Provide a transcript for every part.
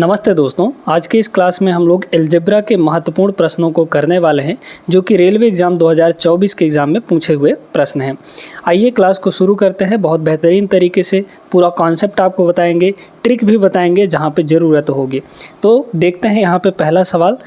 नमस्ते दोस्तों, आज के इस क्लास में हम लोग अलजेब्रा के महत्वपूर्ण प्रश्नों को करने वाले हैं जो कि रेलवे एग्ज़ाम 2024 के एग्ज़ाम में पूछे हुए प्रश्न हैं। आइए क्लास को शुरू करते हैं। बहुत बेहतरीन तरीके से पूरा कॉन्सेप्ट आपको बताएंगे, ट्रिक भी बताएंगे जहाँ पे ज़रूरत होगी। तो देखते हैं यहाँ पे पहला सवाल।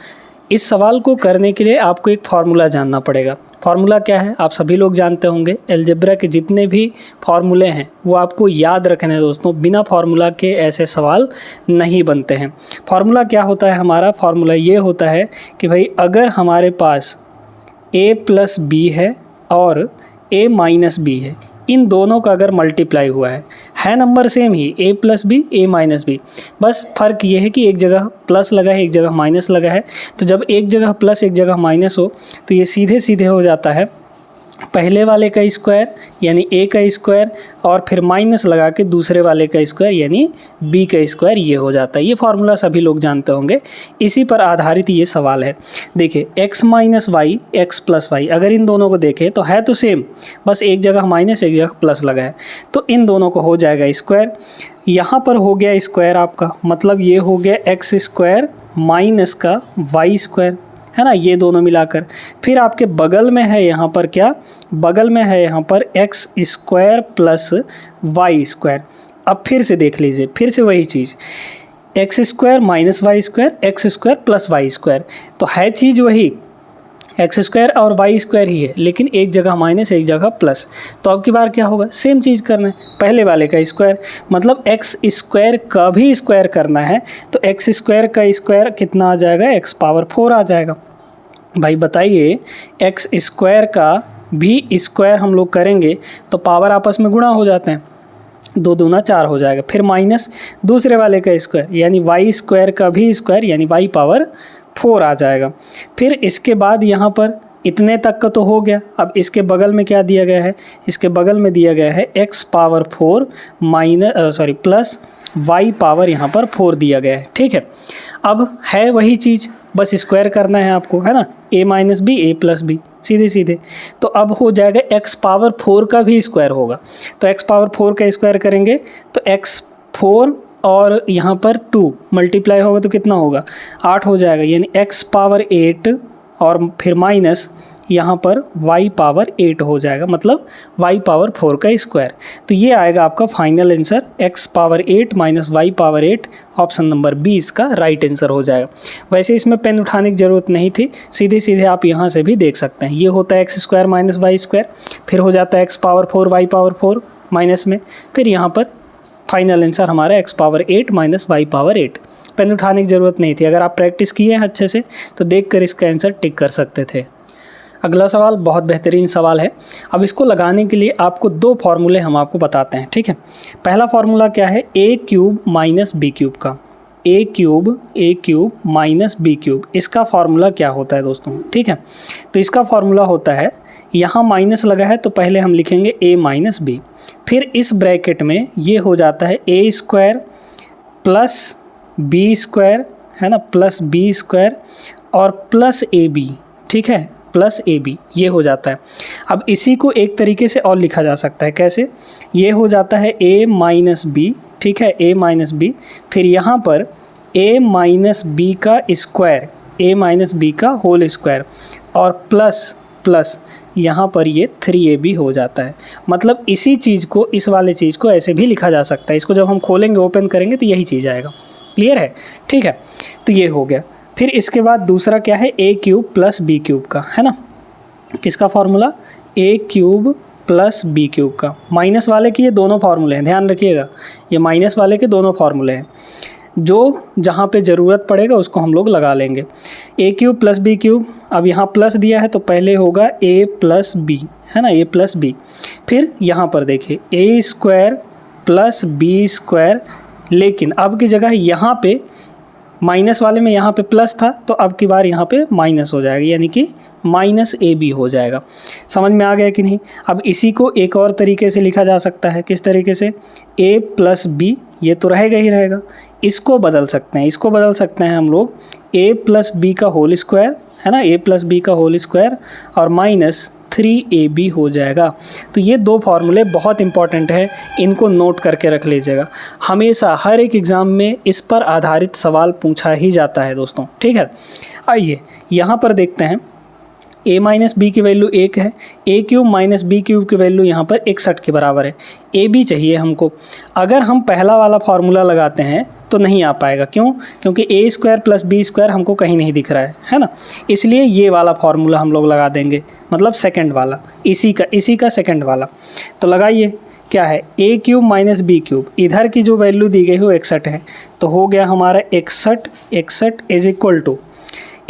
इस सवाल को करने के लिए आपको एक फार्मूला जानना पड़ेगा। फार्मूला क्या है आप सभी लोग जानते होंगे। अलजेब्रा के जितने भी फार्मूले हैं वो आपको याद रखने हैं दोस्तों। बिना फार्मूला के ऐसे सवाल नहीं बनते हैं। फार्मूला क्या होता है हमारा? फार्मूला ये होता है कि भाई अगर हमारे पास a प्लस बी है और a माइनस बी है, इन दोनों का अगर मल्टीप्लाई हुआ है नंबर सेम ही a plus b a minus b, बस फ़र्क ये है कि एक जगह प्लस लगा है एक जगह माइनस लगा है। तो जब एक जगह प्लस एक जगह माइनस हो तो ये सीधे सीधे हो जाता है पहले वाले का स्क्वायर यानी a का स्क्वायर और फिर माइनस लगा के दूसरे वाले का स्क्वायर यानी b का स्क्वायर, ये हो जाता है। ये फार्मूला सभी लोग जानते होंगे, इसी पर आधारित ये सवाल है। देखिए x minus y x plus y, अगर इन दोनों को देखें तो है तो सेम, बस एक जगह माइनस एक जगह प्लस लगा है, तो इन दोनों को हो जाएगा स्क्वायर। यहाँ पर हो गया स्क्वायर आपका, मतलब ये हो गया एक्स स्क्वायर माइनस का वाई स्क्वायर, है ना, ये दोनों मिलाकर। फिर आपके बगल में है यहाँ पर क्या? बगल में है यहाँ पर x square plus y square. अब फिर से देख लीजिए, फिर से वही चीज़, x square minus y square, x square plus y square, तो है चीज़ वही, एक्स स्क्वायर और वाई स्क्वायर ही है, लेकिन एक जगह माइनस एक जगह प्लस। तो अब की बार क्या होगा? सेम चीज़ करना है, पहले वाले का स्क्वायर, मतलब एक्स स्क्वायर का भी स्क्वायर करना है। तो एक्स स्क्वायर का स्क्वायर कितना आ जाएगा? एक्स पावर 4 आ जाएगा। भाई बताइए, एक्स स्क्वायर का भी स्क्वायर हम लोग करेंगे तो पावर आपस में गुणा हो जाते हैं, 2 दूना 4 हो जाएगा। फिर माइनस दूसरे वाले का स्क्वायर यानी वाई स्क्वायर का भी स्क्वायर यानी वाई पावर 4 आ जाएगा। फिर इसके बाद यहाँ पर इतने तक का तो हो गया। अब इसके बगल में क्या दिया गया है? इसके बगल में दिया गया है x power 4 plus y power यहाँ पर 4 दिया गया है। ठीक है, अब है वही चीज़, बस स्क्वायर करना है आपको, है ना, a minus b a plus b, सीधे सीधे। तो अब हो जाएगा x पावर 4 का भी स्क्वायर होगा, तो x पावर 4 का स्क्वायर करेंगे तो x 4 और यहाँ पर 2 मल्टीप्लाई होगा तो कितना होगा? 8 हो जाएगा, यानी x पावर 8 और फिर माइनस यहाँ पर y पावर 8 हो जाएगा, मतलब y पावर 4 का स्क्वायर। तो ये आएगा आपका final answer, x power 8 minus y power 8, option number b इसका राइट आंसर हो जाएगा। वैसे इसमें पेन उठाने की ज़रूरत नहीं थी, सीधे सीधे आप यहाँ से भी देख सकते हैं। ये होता है x square minus y square, फिर हो जाता है x power 4 y power 4 minus में, फिर यहाँ पर फाइनल आंसर हमारा x power 8 minus y power 8। पेन उठाने की ज़रूरत नहीं थी, अगर आप प्रैक्टिस किए हैं अच्छे से तो देख कर इसका आंसर टिक कर सकते थे। अगला सवाल बहुत बेहतरीन सवाल है। अब इसको लगाने के लिए आपको 2 फार्मूले हम आपको बताते हैं। ठीक है, पहला फार्मूला क्या है? a cube minus B cube का, a cube minus B cube, इसका फार्मूला क्या होता है दोस्तों? ठीक है, तो इसका फार्मूला होता है, यहाँ माइनस लगा है तो पहले हम लिखेंगे a माइनस बी, फिर इस ब्रैकेट में ये हो जाता है a square plus B square, है ना, प्लस बी स्क्वायर और प्लस ए बी, ठीक है, प्लस ए बी, ये हो जाता है। अब इसी को एक तरीके से और लिखा जा सकता है, कैसे? ये हो जाता है a माइनस बी, ठीक है, a माइनस बी, फिर यहाँ पर a माइनस बी का स्क्वायर, a माइनस बी का होल स्क्वायर और प्लस यहाँ पर ये 3ab हो जाता है। मतलब इसी चीज़ को, इस वाले चीज़ को ऐसे भी लिखा जा सकता है। इसको जब हम खोलेंगे, ओपन करेंगे तो यही चीज़ आएगा। क्लियर है? ठीक है, तो ये हो गया। फिर इसके बाद दूसरा क्या है? a cube plus B cube का, है ना, किसका formula? a cube plus B cube का। माइनस वाले के ये दोनों फार्मूले हैं, ध्यान रखिएगा, ये माइनस वाले के दोनों फार्मूले हैं, जो जहाँ पे ज़रूरत पड़ेगा उसको हम लोग लगा लेंगे। a cube plus B cube, अब यहाँ प्लस दिया है तो पहले होगा a प्लस बी, है ना, a प्लस बी, फिर यहाँ पर देखिए a square plus B square, लेकिन अब की जगह यहाँ पे माइनस वाले में यहाँ पे प्लस था तो अब की बार यहाँ पे माइनस हो जाएगा, यानी कि माइनस ए बी हो जाएगा। समझ में आ गया कि नहीं? अब इसी को एक और तरीके से लिखा जा सकता है, किस तरीके से? a प्लस बी, ये तो रहेगा ही रहेगा, इसको बदल सकते हैं, इसको बदल सकते हैं हम लोग a प्लस बी का होल स्क्वायर, है ना, a प्लस बी का होल स्क्वायर और माइनस 3ab हो जाएगा। तो ये दो फार्मूले बहुत इंपॉर्टेंट है, इनको नोट करके रख लीजिएगा। हमेशा हर एक एग्ज़ाम में इस पर आधारित सवाल पूछा ही जाता है दोस्तों, ठीक है। आइए यहाँ पर देखते हैं, a माइनस बी की वैल्यू 1 है, a cube minus B cube की वैल्यू यहाँ पर 61 के बराबर है। a b चाहिए हमको। अगर हम पहला वाला फार्मूला लगाते हैं तो नहीं आ पाएगा, क्यों? क्योंकि a square plus B square हमको कहीं नहीं दिख रहा है ना, इसलिए ये वाला फार्मूला हम लोग लगा देंगे, मतलब सेकंड वाला, इसी का सेकंड वाला। तो लगाइए, क्या है, a cube minus B cube, इधर की जो वैल्यू दी गई हो 61 है, तो हो गया हमारा 61 is equal to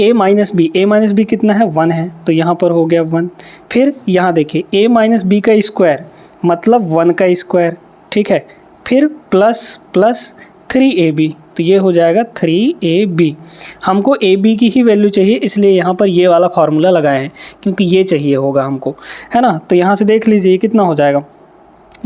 a minus b कितना है, 1 है, तो यहाँ पर हो गया 1। फिर यहाँ देखिए a माइनस बी का स्क्वायर मतलब 1 का स्क्वायर, ठीक है। फिर प्लस 3ab, तो ये हो जाएगा 3ab। हमको ab की ही वैल्यू चाहिए, इसलिए यहाँ पर ये वाला फार्मूला लगाए हैं, क्योंकि ये चाहिए होगा हमको, है ना। तो यहाँ से देख लीजिए कितना हो जाएगा,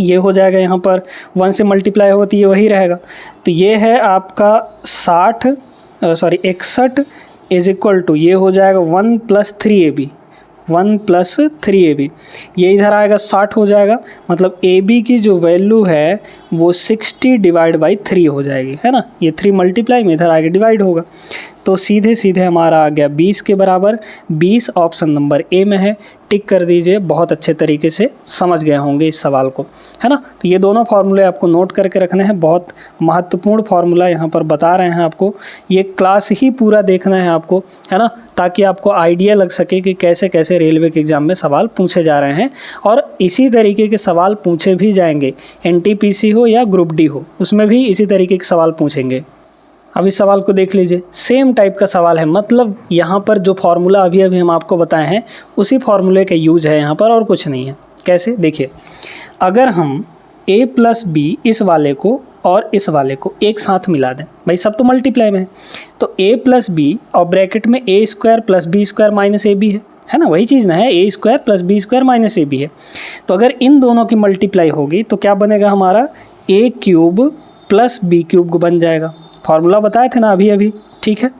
ये हो जाएगा यहाँ पर 1 से मल्टीप्लाई होगा तो ये वही रहेगा। तो ये है आपका 61 इज इक्वल टू, ये हो जाएगा 1 प्लस 3ab, ये इधर आएगा 60 हो जाएगा, मतलब ab की जो वैल्यू है वो 60 डिवाइड बाई 3 हो जाएगी, है ना। ये 3 मल्टीप्लाई में इधर आगे डिवाइड होगा, तो सीधे हमारा आ गया 20 के बराबर। 20 ऑप्शन नंबर ए में है, टिक कर दीजिए। बहुत अच्छे तरीके से समझ गए होंगे इस सवाल को, है ना। तो ये दोनों फार्मूले आपको नोट करके रखने हैं, बहुत महत्वपूर्ण फार्मूला यहाँ पर बता रहे हैं आपको। ये क्लास ही पूरा देखना है आपको, है ना, ताकि आपको आइडिया लग सके कि कैसे कैसे रेलवे के एग्ज़ाम में सवाल पूछे जा रहे हैं। और इसी तरीके के सवाल पूछे भी जाएंगे, NTPC हो या ग्रुप डी हो, उसमें भी इसी तरीके के सवाल पूछेंगे। अब इस सवाल को देख लीजिए, सेम टाइप का सवाल है, मतलब यहाँ पर जो फार्मूला अभी हम आपको बताए हैं उसी फार्मूले का यूज है यहाँ पर, और कुछ नहीं है। कैसे, देखिए, अगर हम a प्लस बी इस वाले को और इस वाले को एक साथ मिला दें, भाई सब तो मल्टीप्लाई में है, तो a प्लस बी और ब्रैकेट में a square plus B square minus ab है ना, वही चीज़ ना है, a square plus B square minus ab है। तो अगर इन दोनों की मल्टीप्लाई होगी तो क्या बनेगा हमारा, a cube plus B cube बन जाएगा। फार्मूला बताए थे ना अभी, ठीक है।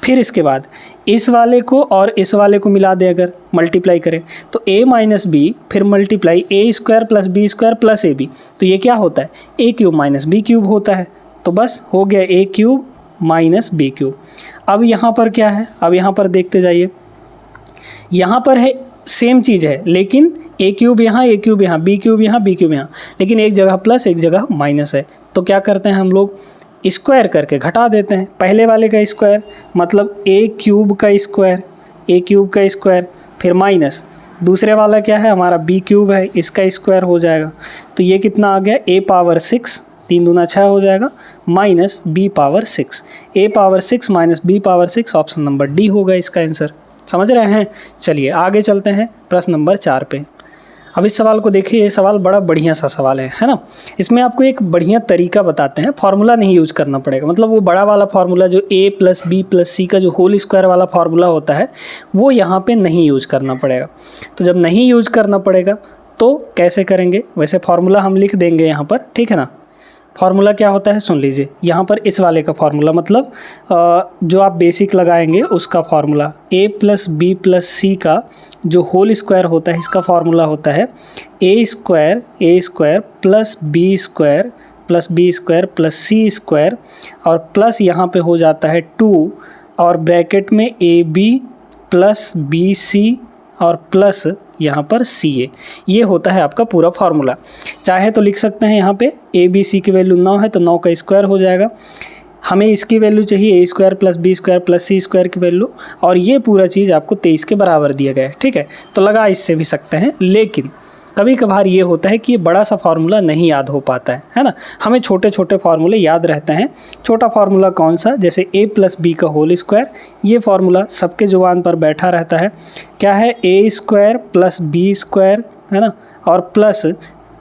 फिर इसके बाद इस वाले को और इस वाले को मिला दें, अगर मल्टीप्लाई करें तो a माइनस बी, फिर multiply a square plus B square plus ab, तो ये क्या होता है, a cube minus B cube होता है। तो बस हो गया a cube minus B cube. अब यहाँ पर क्या है, अब यहाँ पर देखते जाइए, यहाँ पर है सेम चीज़ है, लेकिन a क्यूब यहाँ, a क्यूब यहाँ, b क्यूब यहाँ, b क्यूब यहाँ, लेकिन एक जगह प्लस एक जगह माइनस है। तो क्या करते हैं हम लोग, स्क्वायर करके घटा देते हैं। पहले वाले का स्क्वायर मतलब a क्यूब का स्क्वायर, फिर माइनस दूसरे वाला क्या है हमारा b क्यूब है, इसका स्क्वायर हो जाएगा। तो ये कितना आ गया, a पावर 6, 3 दूना 6 हो जाएगा, minus b power 6, a power 6 minus b power 6, option number D होगा इसका आंसर। समझ रहे हैं। चलिए आगे चलते हैं प्रश्न नंबर 4 पे। अब इस सवाल को देखिए, ये सवाल बड़ा बढ़िया सा सवाल है ना। इसमें आपको एक बढ़िया तरीका बताते हैं, फार्मूला नहीं यूज करना पड़ेगा, मतलब वो बड़ा वाला फार्मूला जो a plus B plus C का जो होल स्क्वायर वाला फार्मूला होता है वो यहाँ पे नहीं यूज करना पड़ेगा। तो जब नहीं यूज करना पड़ेगा तो कैसे करेंगे, वैसे फार्मूला हम लिख देंगे यहाँ पर, ठीक है ना। फार्मूला क्या होता है सुन लीजिए, यहाँ पर इस वाले का फार्मूला मतलब जो आप बेसिक लगाएंगे उसका formula, a plus B plus C का जो होल स्क्वायर होता है इसका फार्मूला होता है a square plus B square plus C square, और प्लस यहाँ पे हो जाता है 2 और ब्रैकेट में ab प्लस बी सी और प्लस यहाँ पर CA। ये होता है आपका पूरा फार्मूला। चाहे तो लिख सकते हैं यहाँ पे ABC की वैल्यू 9 है तो 9 का स्क्वायर हो जाएगा, हमें इसकी वैल्यू चाहिए a square plus B square plus C square की वैल्यू, और ये पूरा चीज़ आपको 23 के बराबर दिया गया है, ठीक है। तो लगा इससे भी सकते हैं, लेकिन कभी कभार ये होता है कि ये बड़ा सा फार्मूला नहीं याद हो पाता है ना। हमें छोटे छोटे फार्मूले याद रहते हैं। छोटा फार्मूला कौन सा, जैसे a प्लस बी का होल स्क्वायर, ये फार्मूला सबके जुबान पर बैठा रहता है। क्या है, a square plus B square, है ना, और प्लस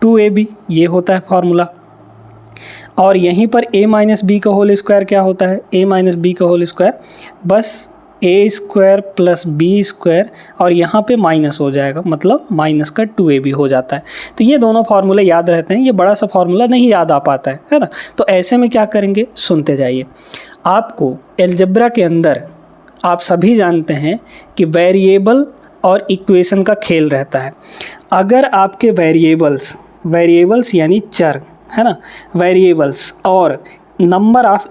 2ab, ये होता है फार्मूला। और यहीं पर a माइनस बी का होल स्क्वायर क्या होता है, a माइनस बी का होल स्क्वायर बस a square plus B square, और यहाँ पे माइनस हो जाएगा, मतलब माइनस का 2ab हो जाता है। तो ये दोनों फार्मूले याद रहते हैं, ये बड़ा सा फार्मूला नहीं याद आ पाता है ना। तो ऐसे में क्या करेंगे, सुनते जाइए। आपको अलजेब्रा के अंदर आप सभी जानते हैं कि वेरिएबल और इक्वेशन का खेल रहता है। अगर आपके वेरिएबल्स यानी चर है ना, वेरिएबल्स और नंबर ऑफ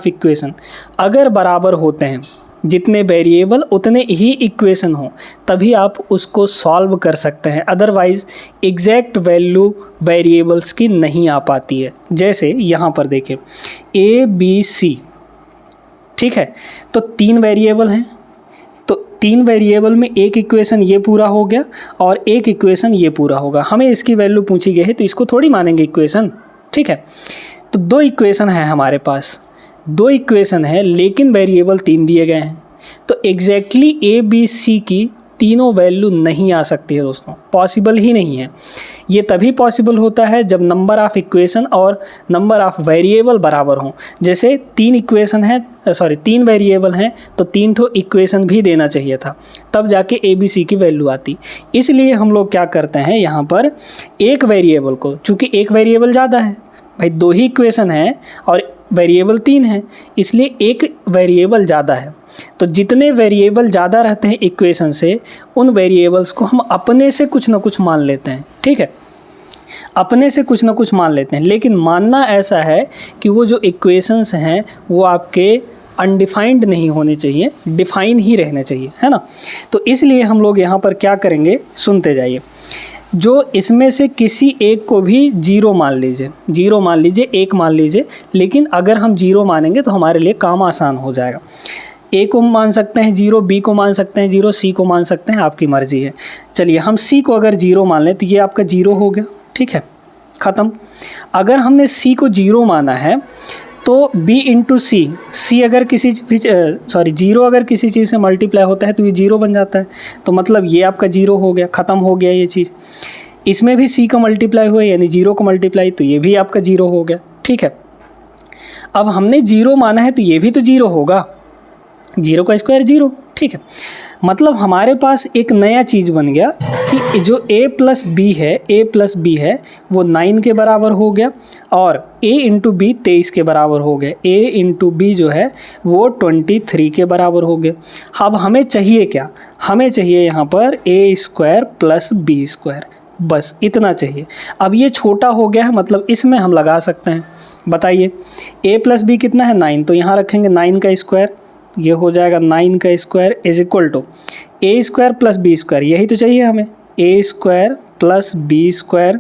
इक्वेशन अगर बराबर होते हैं, जितने वेरिएबल उतने ही इक्वेशन हो, तभी आप उसको सॉल्व कर सकते हैं। अदरवाइज़ एग्जैक्ट वैल्यू वेरिएबल्स की नहीं आ पाती है। जैसे यहाँ पर देखें ABC, ठीक है, तो 3 वेरिएबल हैं, तो 3 वेरिएबल में एक इक्वेशन ये पूरा हो गया और एक इक्वेशन ये पूरा होगा। हमें इसकी वैल्यू पूछी गई है तो इसको थोड़ी मानेंगे इक्वेशन, ठीक है। तो 2 इक्वेशन है हमारे पास, 2 इक्वेशन है लेकिन वेरिएबल 3 दिए गए हैं, तो एग्जैक्टली ABC की तीनों वैल्यू नहीं आ सकती है दोस्तों, पॉसिबल ही नहीं है। ये तभी पॉसिबल होता है जब नंबर ऑफ़ इक्वेशन और नंबर ऑफ़ वेरिएबल बराबर हों। जैसे 3 वेरिएबल हैं तो 3 ठो इक्वेशन भी देना चाहिए था, तब जाके ABC की वैल्यू आती। इसलिए हम लोग क्या करते हैं, यहाँ पर एक वेरिएबल को, चूँकि एक वेरिएबल ज़्यादा है भाई, 2 ही इक्वेशन है और वेरिएबल 3 है, इसलिए एक वेरिएबल ज़्यादा है। तो जितने वेरिएबल ज़्यादा रहते हैं इक्वेशन से, उन वेरिएबल्स को हम अपने से कुछ ना कुछ मान लेते हैं, ठीक है, अपने से कुछ ना कुछ मान लेते हैं। लेकिन मानना ऐसा है कि वो जो इक्वेशंस हैं वो आपके अनडिफाइंड नहीं होने चाहिए, डिफाइन ही रहने चाहिए, है ना। तो इसलिए हम लोग यहाँ पर क्या करेंगे, सुनते जाइए। जो इसमें से किसी एक को भी 0 मान लीजिए, 1 मान लीजिए, लेकिन अगर हम 0 मानेंगे तो हमारे लिए काम आसान हो जाएगा। A को मान सकते हैं 0, B को मान सकते हैं 0, C को मान सकते हैं, आपकी मर्ज़ी है। चलिए हम C को अगर 0 मान लें तो ये आपका 0 हो गया, ठीक है, ख़त्म। अगर हमने C को 0 माना है तो B इंटू C अगर किसी 0 अगर किसी चीज़ से मल्टीप्लाई होता है तो ये 0 बन जाता है, तो मतलब ये आपका 0 हो गया, ख़त्म हो गया ये चीज़। इसमें भी C का मल्टीप्लाई हुआ यानी 0 का मल्टीप्लाई, तो ये भी आपका 0 हो गया, ठीक है। अब हमने 0 माना है तो ये भी तो 0 होगा, 0 का स्क्वायर 0, ठीक है। मतलब हमारे पास एक नया चीज़ बन गया कि जो A प्लस B है वो 9 के बराबर हो गया और A इंटू B 23 के बराबर हो गया, A इंटू B जो है वो 23 के बराबर हो गया। अब हमें चाहिए क्या, हमें चाहिए यहाँ पर A square plus B square, बस इतना चाहिए। अब ये छोटा हो गया है, मतलब इसमें हम लगा सकते हैं। बताइए A प्लस B कितना है, 9, तो यहाँ रखेंगे 9 का स्क्वायर, ये हो जाएगा 9 का square is equal to A square plus B square, यही तो चाहिए हमें, A square plus B square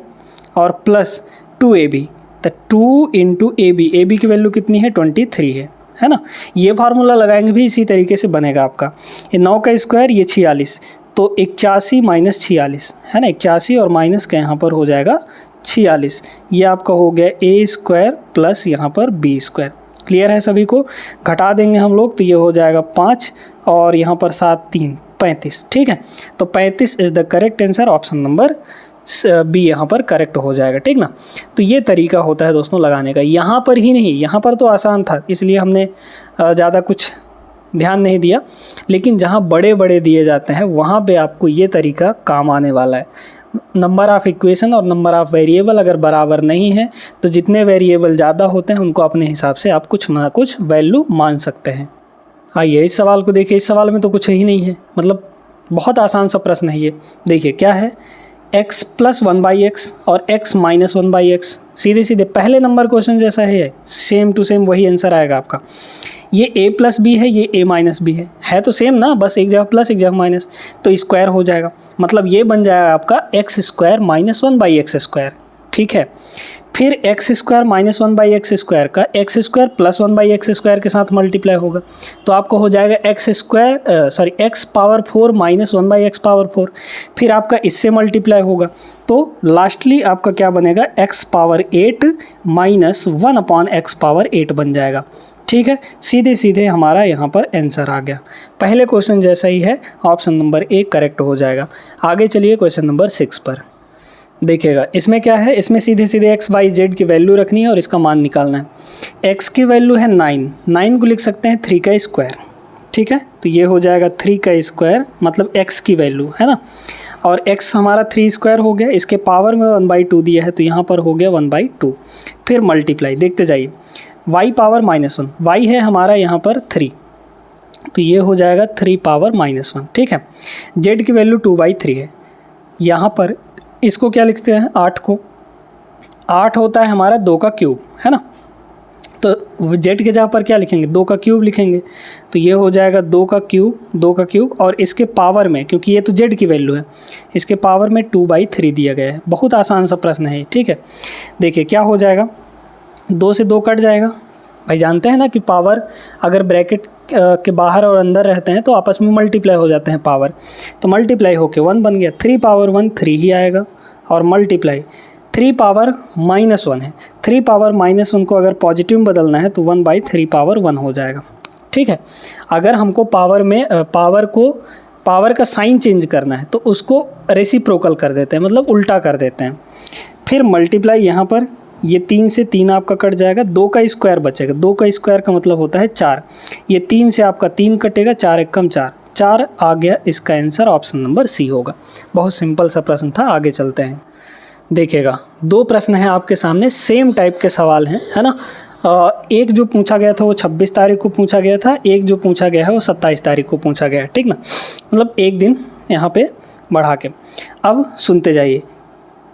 और प्लस 2AB, तो 2 इंटू AB की वैल्यू कितनी है, 23 है ना। ये फार्मूला लगाएंगे भी इसी तरीके से बनेगा आपका। ये 9 का स्क्वायर, ये 46, तो 81 माइनस 46 है ना, 81 और माइनस का यहाँ पर हो जाएगा 46, ये आपका हो गया A स्क्वायर प्लस यहाँ पर B स्क्वायर। क्लियर है सभी को, घटा देंगे हम लोग तो ये हो जाएगा 5 और यहाँ पर 7 3 35, ठीक है। तो 35 is the correct answer, option number B यहाँ पर करेक्ट हो जाएगा, ठीक ना। तो ये तरीका होता है दोस्तों लगाने का। यहाँ पर ही नहीं, यहाँ पर तो आसान था इसलिए हमने ज़्यादा कुछ ध्यान नहीं दिया, लेकिन जहाँ बड़े बड़े दिए जाते हैं वहाँ पे आपको ये तरीका काम आने वाला है। नंबर ऑफ़ इक्वेशन और नंबर ऑफ़ वेरिएबल अगर बराबर नहीं है तो जितने वेरिएबल ज़्यादा होते हैं उनको अपने हिसाब से आप कुछ ना कुछ वैल्यू मान सकते हैं। आइए इस सवाल को देखिए, इस सवाल में तो कुछ ही नहीं है, मतलब बहुत आसान सा प्रश्न है ये। देखिए क्या है, x प्लस 1/x और x माइनस 1/x, सीधे सीधे पहले नंबर क्वेश्चन जैसा है, सेम टू सेम वही आंसर आएगा आपका। ये a प्लस बी है, ये a माइनस बी है तो सेम ना, बस एक जगह प्लस एक जगह माइनस, तो स्क्वायर हो जाएगा, मतलब ये बन जाएगा आपका x square minus 1/x square, ठीक है। फिर x square minus 1/x square का x square plus 1/x square के साथ मल्टीप्लाई होगा, तो आपको हो जाएगा x power 4 minus 1/x power 4। फिर आपका इससे मल्टीप्लाई होगा तो लास्टली आपका क्या बनेगा, x power 8 minus 1/x power 8 बन जाएगा, ठीक है। सीधे सीधे हमारा यहाँ पर आंसर आ गया, पहले क्वेश्चन जैसा ही है, ऑप्शन नंबर A करेक्ट हो जाएगा। आगे चलिए क्वेश्चन नंबर 6 पर देखिएगा, इसमें क्या है, इसमें सीधे सीधे x y z की वैल्यू रखनी है और इसका मान निकालना है। x की वैल्यू है 9 को लिख सकते हैं 3 का स्क्वायर, ठीक है, तो ये हो जाएगा 3 का स्क्वायर मतलब x की वैल्यू है ना, और x हमारा 3 स्क्वायर हो गया, इसके पावर में 1/2 दिया है तो यहाँ पर हो गया 1/2। फिर मल्टीप्लाई, देखते जाइए, y पावर -1, y है हमारा यहाँ पर 3, तो ये हो जाएगा 3 पावर -1, ठीक है। z की वैल्यू 2/3 है। यहाँ पर इसको क्या लिखते हैं, 8 को, 8 होता है हमारा 2 का क्यूब, है ना। तो z के जगह पर क्या लिखेंगे, 2 का क्यूब लिखेंगे। तो ये हो जाएगा 2 का क्यूब और इसके पावर में, क्योंकि ये तो z की वैल्यू है, इसके पावर में 2/3 दिया गया है। बहुत आसान सा प्रश्न है, ठीक है। देखिए क्या हो जाएगा, 2 से 2 कट जाएगा। भाई जानते हैं ना कि पावर अगर ब्रैकेट के बाहर और अंदर रहते हैं तो आपस में मल्टीप्लाई हो जाते हैं पावर, तो मल्टीप्लाई होके 1 बन गया। 3 पावर 1 3 ही आएगा, और मल्टीप्लाई 3 पावर -1 है। 3 पावर -1 को अगर पॉजिटिव में बदलना है तो 1/3 पावर 1 हो जाएगा, ठीक है। अगर हमको पावर का साइन चेंज करना है तो उसको रेसिप्रोकल कर देते हैं, मतलब उल्टा कर देते हैं। फिर मल्टीप्लाई यहाँ पर ये 3 से 3 आपका कट जाएगा, 2 का स्क्वायर बचेगा। 2 का स्क्वायर का मतलब होता है 4। ये 3 से आपका 3 कटेगा, 4 एक कम 4, 4 आ गया। इसका आंसर ऑप्शन नंबर सी होगा। बहुत सिंपल सा प्रश्न था। आगे चलते हैं, देखिएगा 2 प्रश्न हैं आपके सामने, सेम टाइप के सवाल हैं, है ना। एक जो पूछा गया था वो 26 तारीख को पूछा गया था, एक जो पूछा गया है वो 27 तारीख को पूछा गया है, ठीक ना। मतलब एक दिन यहाँ पे बढ़ा के। अब सुनते जाइए,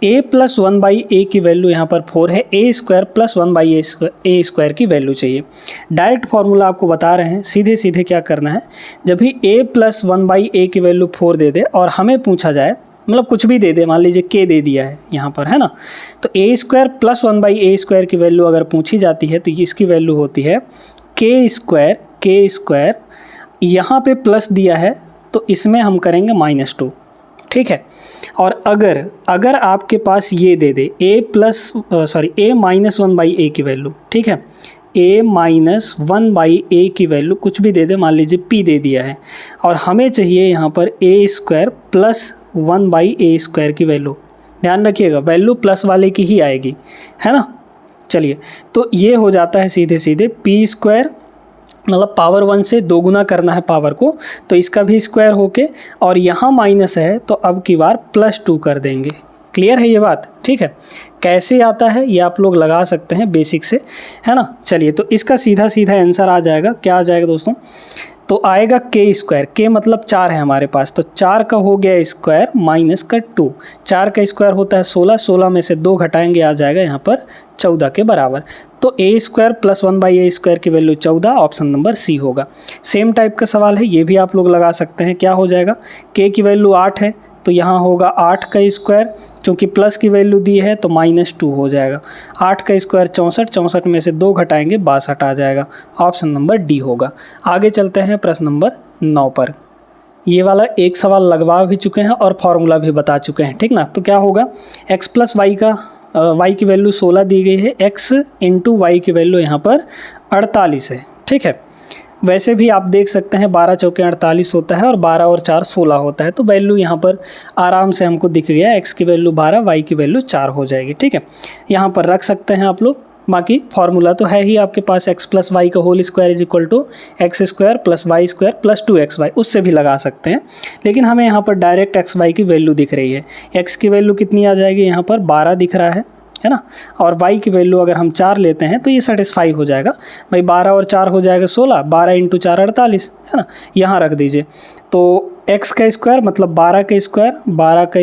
a + 1/a की वैल्यू यहाँ पर 4 है, a² + 1/a² की वैल्यू चाहिए। डायरेक्ट फार्मूला आपको बता रहे हैं, सीधे सीधे क्या करना है। जब भी a + 1/a की वैल्यू 4 दे दे और हमें पूछा जाए, मतलब कुछ भी दे दे, मान लीजिए k दे दिया है यहाँ पर, है ना, तो a² + 1/a² की वैल्यू अगर पूछी जाती है तो इसकी वैल्यू होती है k²। यहाँ पे प्लस दिया है तो इसमें हम करेंगे -2, ठीक है। और अगर आपके पास ये दे दे a - 1/a की वैल्यू, ठीक है, a - 1/a की वैल्यू कुछ भी दे दे, मान लीजिए p दे दिया है, और हमें चाहिए यहाँ पर a² + 1/a² की वैल्यू। ध्यान रखिएगा वैल्यू प्लस वाले की ही आएगी, है ना। चलिए, तो ये हो जाता है सीधे सीधे p², मतलब पावर 1 से 2 गुना करना है पावर को, तो इसका भी स्क्वायर होके, और यहाँ माइनस है तो अब की बार +2 कर देंगे। क्लियर है ये बात, ठीक है। कैसे आता है ये आप लोग लगा सकते हैं बेसिक से, है ना। चलिए, तो इसका सीधा सीधा आंसर आ जाएगा, क्या आ जाएगा दोस्तों, तो आएगा k², k मतलब 4 है हमारे पास, तो 4 का हो गया स्क्वायर -2। 4 का स्क्वायर होता है 16, 16 में से 2 घटाएंगे, आ जाएगा यहाँ पर 14 के बराबर। तो a² + 1/a² की वैल्यू 14, ऑप्शन नंबर सी होगा। सेम टाइप का सवाल है, ये भी आप लोग लगा सकते हैं। क्या हो जाएगा, k की वैल्यू 8 है तो यहाँ होगा 8 का स्क्वायर, चूँकि प्लस की वैल्यू दी है तो -2 हो जाएगा। 8 का स्क्वायर 64, 64 में से 2 घटाएंगे 62 आ जाएगा, ऑप्शन नंबर डी होगा। आगे चलते हैं प्रश्न नंबर 9 पर। ये वाला एक सवाल लगवा भी चुके हैं और फॉर्मूला भी बता चुके हैं, ठीक ना। तो क्या होगा, x + y का y की वैल्यू 16 दी गई है, x × y की वैल्यू यहाँ पर 48 है, ठीक है। वैसे भी आप देख सकते हैं 12 चौके 48 होता है और 12 और 4 16 होता है, तो वैल्यू यहाँ पर आराम से हमको दिख गया, x की वैल्यू 12, y की वैल्यू 4 हो जाएगी, ठीक है। यहाँ पर रख सकते हैं आप लोग। बाकी फार्मूला तो है ही आपके पास, x + y का whole square = x² + y² + 2xy, उससे भी लगा सकते हैं। लेकिन हमें यहाँ पर डायरेक्ट x y की वैल्यू दिख रही है। x की वैल्यू कितनी आ जाएगी, यहाँ पर 12 दिख रहा है ना, और y की वैल्यू अगर हम 4 लेते हैं तो ये सेटिस्फाई हो जाएगा। भाई 12 और 4 हो जाएगा 16, 12 × 4 48, है ना, यहाँ रख दीजिए। तो x का स्क्वायर मतलब 12 का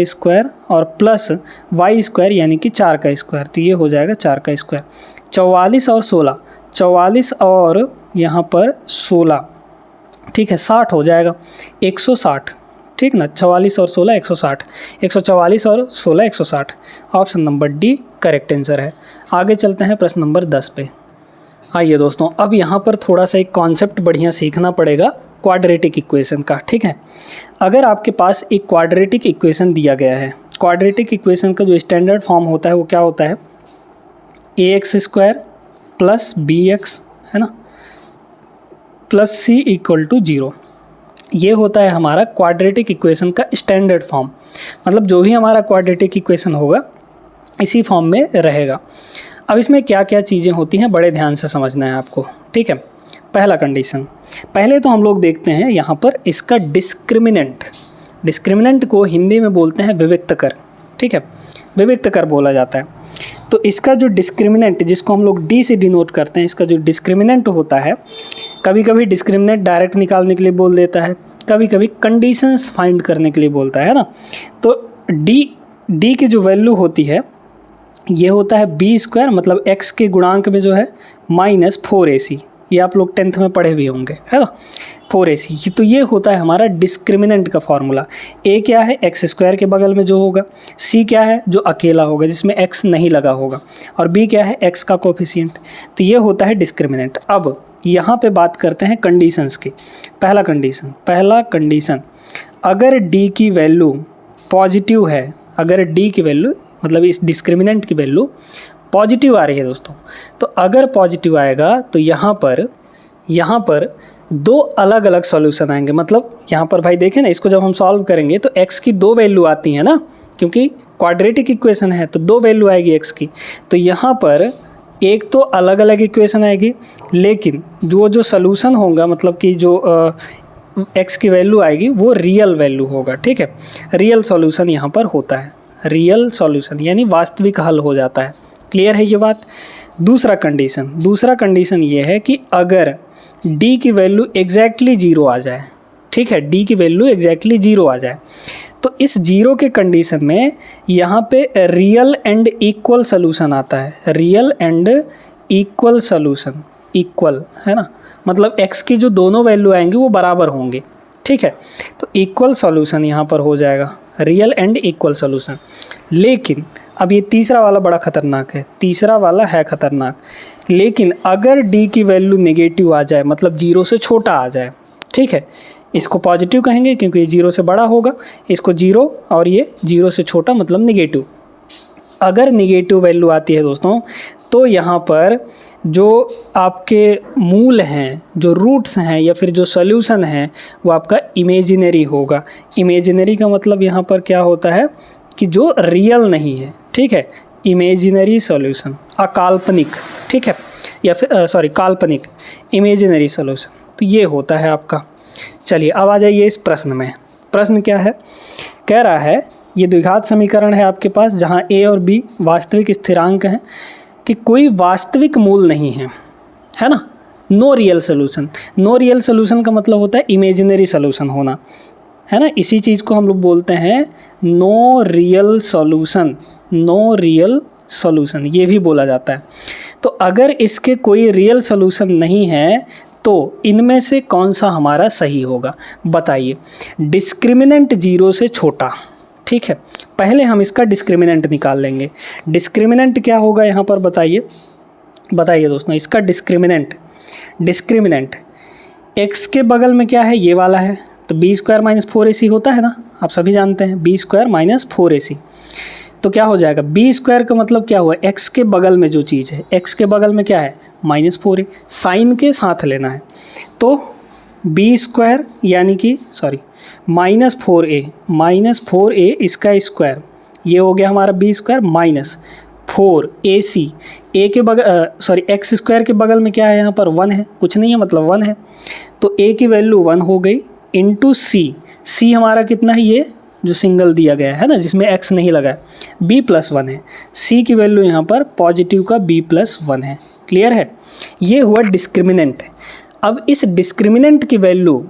स्क्वायर और प्लस y² यानी कि 4 का स्क्वायर, तो ये हो जाएगा 4 का स्क्वायर। 44 और 16, 44 और यहाँ पर 16, ठीक है, 60 हो जाएगा, 160, ठीक ना। 44 और 16 160, 144 और 16 160, option number D correct answer है। आगे चलते हैं प्रश्न नंबर 10 पे। आइए दोस्तों, अब यहाँ पर थोड़ा सा एक कॉन्सेप्ट बढ़िया सीखना पड़ेगा क्वाड्रेटिक इक्वेशन का, ठीक है। अगर आपके पास एक क्वाड्रेटिक इक्वेशन दिया गया है, क्वाड्रेटिक इक्वेशन का जो स्टैंडर्ड फॉर्म होता है वो क्या होता है, ax² + bx, है ना, + c = 0। ये होता है हमारा क्वाड्रेटिक इक्वेशन का स्टैंडर्ड फॉर्म, मतलब जो भी हमारा क्वाड्रेटिक इक्वेशन होगा इसी फॉर्म में रहेगा। अब इसमें क्या क्या चीज़ें होती हैं बड़े ध्यान से समझना है आपको, ठीक है। पहला कंडीशन, पहले तो हम लोग देखते हैं यहाँ पर इसका डिस्क्रिमिनेंट को हिंदी में बोलते हैं विविक्त कर, ठीक है, विविक्त कर बोला जाता है। तो इसका जो डिस्क्रिमिनेंट, जिसको हम लोग डी से डिनोट करते हैं, इसका जो डिस्क्रिमिनेंट होता है, कभी कभी डिस्क्रिमिनेंट डायरेक्ट निकालने के लिए बोल देता है, कभी कभी कंडीशंस फाइंड करने के लिए बोलता है ना। तो डी की जो वैल्यू होती है ये होता है बी स्क्वायर, मतलब एक्स के गुणांक में जो है माइनस 4ac, ये आप लोग 10th में पढ़े भी होंगे, है ना, 4ac। तो ये होता है हमारा डिस्क्रिमिनेंट का फॉर्मूला। ए क्या है, एक्स स्क्वायर के बगल में जो होगा, सी क्या है, जो अकेला होगा जिसमें एक्स नहीं लगा होगा, और बी क्या है, एक्स का कोफिशिएंट। तो ये होता है डिस्क्रिमिनेंट। अब यहाँ पे बात करते हैं कंडीशंस की। पहला कंडीशन, अगर डी की वैल्यू पॉजिटिव है, अगर डी की वैल्यू मतलब इस डिस्क्रिमिनेंट की वैल्यू पॉजिटिव आ रही है दोस्तों, तो अगर पॉजिटिव आएगा तो यहाँ पर दो अलग अलग सॉल्यूशन आएंगे। मतलब यहाँ पर भाई देखें ना, इसको जब हम सॉल्व करेंगे तो x की दो वैल्यू आती हैं ना, क्योंकि क्वाड्रेटिक इक्वेशन है तो दो वैल्यू आएगी x की। तो यहाँ पर एक तो अलग अलग इक्वेशन आएगी, लेकिन जो सॉल्यूशन होगा, मतलब कि जो x की वैल्यू आएगी वो रियल वैल्यू होगा। ठीक है, रियल सॉल्यूशन यहाँ पर होता है, रियल सॉल्यूशन यानी वास्तविक हल हो जाता है। क्लियर है ये बात। दूसरा कंडीशन ये है कि अगर d की वैल्यू एग्जैक्टली 0 आ जाए, ठीक है, d की वैल्यू एग्जैक्टली 0 आ जाए, तो इस 0 के कंडीशन में यहाँ पे रियल एंड इक्वल सॉल्यूशन आता है। Real and equal solution, equal है ना, मतलब x की जो दोनों वैल्यू आएंगी वो बराबर होंगे। ठीक है, तो इक्वल सॉल्यूशन यहाँ पर हो जाएगा, रियल एंड इक्वल सॉल्यूशन। लेकिन अब ये तीसरा वाला बड़ा खतरनाक है, तीसरा वाला है खतरनाक। लेकिन अगर d की वैल्यू नेगेटिव आ जाए, मतलब 0 से छोटा आ जाए, ठीक है, इसको पॉजिटिव कहेंगे क्योंकि ये 0 से बड़ा होगा, इसको 0 और ये 0 से छोटा मतलब नेगेटिव। अगर नेगेटिव वैल्यू आती है दोस्तों, तो यहाँ पर जो आपके मूल हैं, जो रूट्स हैं या फिर जो सॉल्यूशन है वो आपका इमेजिनरी होगा। इमेजिनरी का मतलब यहाँ पर क्या होता है कि जो रियल नहीं है। ठीक है, इमेजिनरी सॉल्यूशन, अकाल्पनिक, ठीक है, या फिर काल्पनिक, इमेजिनरी सॉल्यूशन, तो ये होता है आपका। चलिए अब आ जाइए इस प्रश्न में। प्रश्न क्या है, कह रहा है ये द्विघात समीकरण है आपके पास जहाँ a और b वास्तविक स्थिरांक हैं कि कोई वास्तविक मूल नहीं है, है ना। No real solution, no real solution का मतलब होता है इमेजिनरी सोल्यूशन होना, है ना। इसी चीज़ को हम लोग बोलते हैं no real solution, no real solution ये भी बोला जाता है। तो अगर इसके कोई रियल सॉल्यूशन नहीं है तो इनमें से कौन सा हमारा सही होगा, बताइए। डिस्क्रिमिनेंट 0 से छोटा, ठीक है, पहले हम इसका डिस्क्रिमिनेंट निकाल लेंगे। डिस्क्रिमिनेंट क्या होगा यहाँ पर बताइए दोस्तों। इसका डिस्क्रिमिनेंट x के बगल में क्या है, ये वाला है, तो b स्क्वायर माइनस 4ac होता है ना, आप सभी जानते हैं, b स्क्वायर माइनस 4ac। तो क्या हो जाएगा, b स्क्वायर का मतलब क्या हुआ, x के बगल में जो चीज़ है, x के बगल में क्या है, माइनस 4a, साइन के साथ लेना है। तो b स्क्वायर यानी कि माइनस 4a इसका स्क्वायर, ये हो गया हमारा b square minus 4ac। a के बगल x स्क्वायर के बगल में क्या है, यहाँ पर 1 है, कुछ नहीं है मतलब 1 है, तो a की वैल्यू 1 हो गई इंटू c हमारा कितना है, ये जो सिंगल दिया गया है ना, जिसमें x नहीं लगा है, b+1 है। c की वैल्यू यहाँ पर पॉजिटिव का b+1 है। क्लियर है, ये हुआ डिस्क्रिमिनेंट। अब इस डिस्क्रिमिनेंट की वैल्यू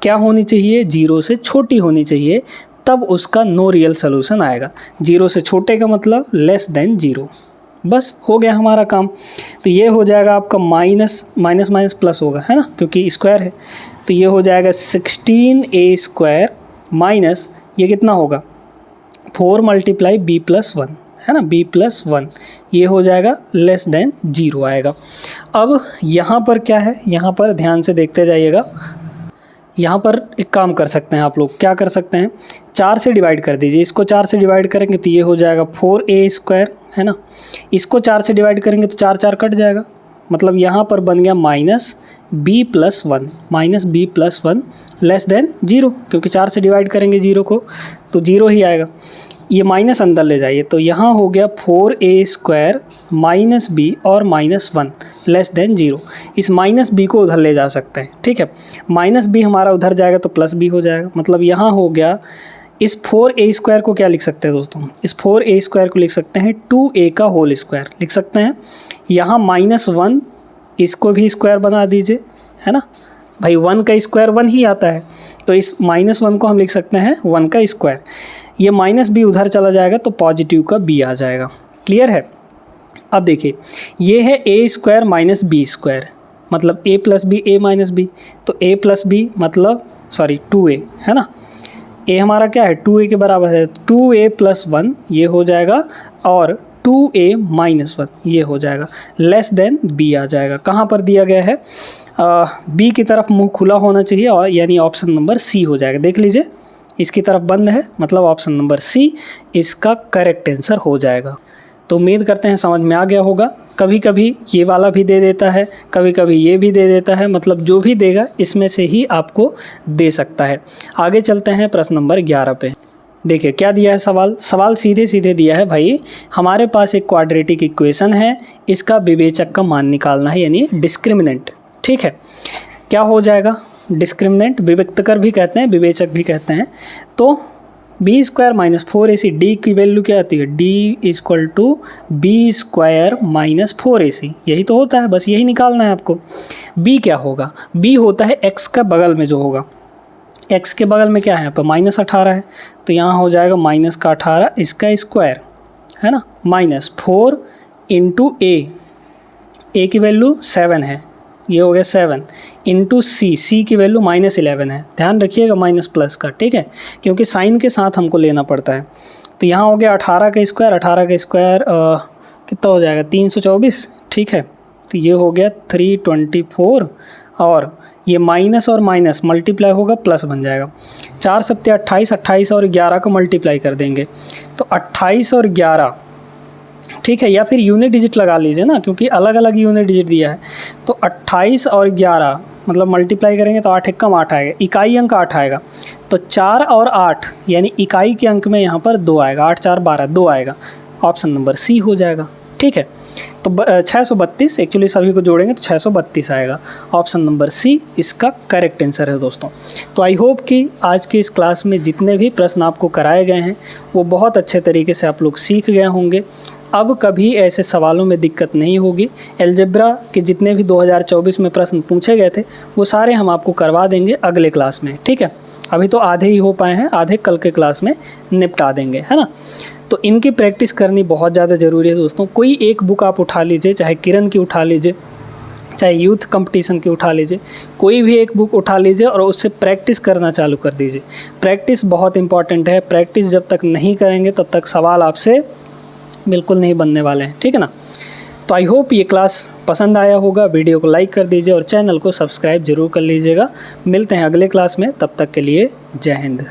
क्या होनी चाहिए, 0 से छोटी होनी चाहिए, तब उसका नो रियल सोल्यूशन आएगा। 0 से छोटे का मतलब लेस देन 0, बस हो गया हमारा काम। तो ये हो जाएगा आपका माइनस प्लस होगा, है ना, क्योंकि स्क्वायर है। तो ये हो जाएगा 16a स्क्वायर माइनस ये कितना होगा 4 मल्टीप्लाई b+1, है ना, b+1, ये हो जाएगा लेस देन 0 आएगा। अब यहाँ पर क्या है, यहाँ पर ध्यान से देखते जाइएगा। यहाँ पर एक काम कर सकते हैं आप लोग, क्या कर सकते हैं, 4 से डिवाइड कर दीजिए। इसको 4 से डिवाइड करेंगे तो ये हो जाएगा 4a स्क्वायर, है ना। इसको 4 से डिवाइड करेंगे तो 4 कट जाएगा, मतलब यहाँ पर बन गया माइनस b+1 लेस देन 0, क्योंकि 4 से डिवाइड करेंगे 0 को तो 0 ही आएगा। ये माइनस अंदर ले जाइए तो यहाँ हो गया 4a स्क्वायर माइनस b और -1 लेस देन 0। इस माइनस b को उधर ले जा सकते हैं, ठीक है। माइनस b हमारा उधर जाएगा तो प्लस b हो जाएगा, मतलब यहाँ हो गया इस 4a² को क्या लिख सकते हैं दोस्तों, इस 4a² को लिख सकते हैं 2a का होल स्क्वायर लिख सकते हैं। यहाँ -1 इसको भी स्क्वायर बना दीजिए, है ना भाई, 1 का स्क्वायर 1 ही आता है, तो इस -1 को हम लिख सकते हैं 1 का स्क्वायर। ये -b उधर चला जाएगा तो पॉजिटिव का b आ जाएगा। क्लियर है। अब देखिए ये है a² - b² मतलब a + b a - b, तो a + b मतलब 2a, है ना। a हमारा क्या है 2a के बराबर है, 2a + 1 ये हो जाएगा और 2a - 1 ये हो जाएगा, लेस देन b आ जाएगा। कहाँ पर दिया गया है, b की तरफ मुंह खुला होना चाहिए और यानी ऑप्शन नंबर सी हो जाएगा। देख लीजिए इसकी तरफ बंद है, मतलब ऑप्शन नंबर सी इसका करेक्ट आंसर हो जाएगा। तो उम्मीद करते हैं समझ में आ गया होगा। कभी कभी ये वाला भी दे देता है, कभी कभी ये भी दे देता है, मतलब जो भी देगा इसमें से ही आपको दे सकता है। आगे चलते हैं प्रश्न नंबर 11 पे। देखिए क्या दिया है सवाल सीधे सीधे दिया है भाई, हमारे पास एक क्वाड्रेटिक इक्वेशन है, इसका विवेचक का मान निकालना है यानी डिस्क्रिमिनेंट। ठीक है, क्या हो जाएगा, डिस्क्रिमिनेंट विविक्तकर भी कहते हैं, विवेचक भी कहते हैं। तो b² - 4ac, d की वैल्यू क्या आती है, d = b² - 4ac, यही तो होता है, बस यही निकालना है आपको। b क्या होगा, b होता है x का बगल में जो होगा, x के बगल में क्या है यहाँ पर -18 है, तो यहाँ हो जाएगा -18 इसका स्क्वायर, है ना, -4 × a की वैल्यू 7 है, ये हो गया 7 × c की वैल्यू -11 है। ध्यान रखिएगा माइनस प्लस का, ठीक है, क्योंकि साइन के साथ हमको लेना पड़ता है। तो यहाँ हो गया 18 का स्क्वायर, 18 का स्क्वायर कितना हो जाएगा 324, ठीक है, तो ये हो गया 324 और ये माइनस और माइनस मल्टीप्लाई होगा प्लस बन जाएगा। 4 × 7 = 28, 28 और 11 को मल्टीप्लाई कर देंगे तो 28 और 11, ठीक है, या फिर यूनिट डिजिट लगा लीजिए ना, क्योंकि अलग अलग यूनिट डिजिट दिया है। तो 28 और 11 मतलब मल्टीप्लाई करेंगे तो 8 × 1 = 8 आएगा, इकाई अंक 8 आएगा, तो 4 और 8 यानी इकाई के अंक में यहाँ पर 2 आएगा, 8 × 4 = 12, 2 आएगा, ऑप्शन नंबर सी हो जाएगा। ठीक है, तो 632 एक्चुअली सभी को जोड़ेंगे तो 632 आएगा, ऑप्शन नंबर सी इसका करेक्ट आंसर है दोस्तों। तो आई होप कि आज की इस क्लास में जितने भी प्रश्न आपको कराए गए हैं वो बहुत अच्छे तरीके से आप लोग सीख गए होंगे। अब कभी ऐसे सवालों में दिक्कत नहीं होगी। अलजेब्रा के जितने भी 2024 में प्रश्न पूछे गए थे वो सारे हम आपको करवा देंगे अगले क्लास में, ठीक है। अभी तो आधे ही हो पाए हैं, आधे कल के क्लास में निपटा देंगे, है ना। तो इनकी प्रैक्टिस करनी बहुत ज़्यादा ज़रूरी है दोस्तों। कोई एक बुक आप उठा लीजिए, चाहे किरण की उठा लीजिए, चाहे यूथ कंपटीशन की उठा लीजिए, कोई भी एक बुक उठा लीजिए और उससे प्रैक्टिस करना चालू कर दीजिए। प्रैक्टिस बहुत इंपॉर्टेंट है, प्रैक्टिस जब तक नहीं करेंगे तब तक सवाल आपसे बिल्कुल नहीं बनने वाले हैं, ठीक है ना। तो आई होप ये क्लास पसंद आया होगा, वीडियो को लाइक कर दीजिए और चैनल को सब्सक्राइब जरूर कर लीजिएगा। मिलते हैं अगले क्लास में, तब तक के लिए जय हिंद।